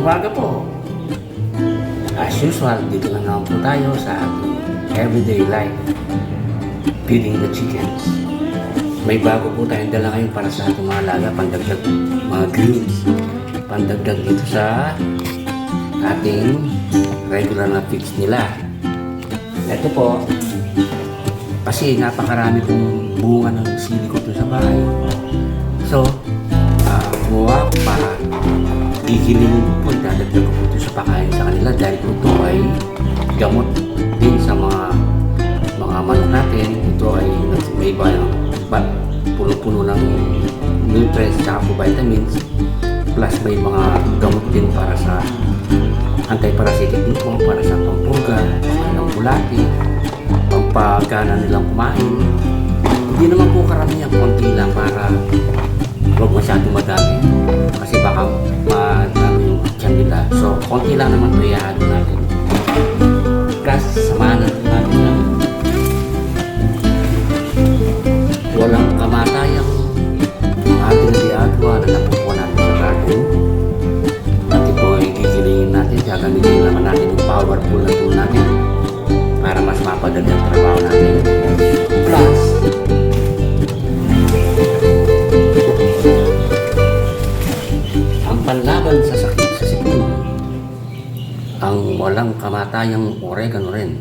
umaga po. As usual, dito na naman po tayo sa ating everyday life, feeding the chickens. May bago po tayong dala ngayon para sa ating mga alaga, pandagdag mga greens, pandagdag dito sa ating regular na feeds nila. Ito po, kasi napakarami kong bunga ng sili ko sa bahay. So, gumawa ko para gigilingin po, dadagdag ko po ito sa pakain sa kanila dahil ito ay gamot din sa mga manok natin. Ito ay may puno-puno ng nutrients at vitamins, plus may mga gamot din para sa anti-parasitic din po, para sa pampuga, ng bulati, pampagana nilang kumain. Hindi naman po karamihan, konti lang para huwag masyadong madami kasi baka madami yung tiyan nila. So, konti lang naman ito ihahado natin. Plus, samahan natin ng walang kamatayang ating diagwa na nakukuha natin sa garden. Pati po ay gigilingin natin, gagamitin naman natin yung powerful na tool natin para mas mapadali ang trabaho natin. Plus, panlaban sa sakit sa sipon, ang walang kamatayang oregano rin.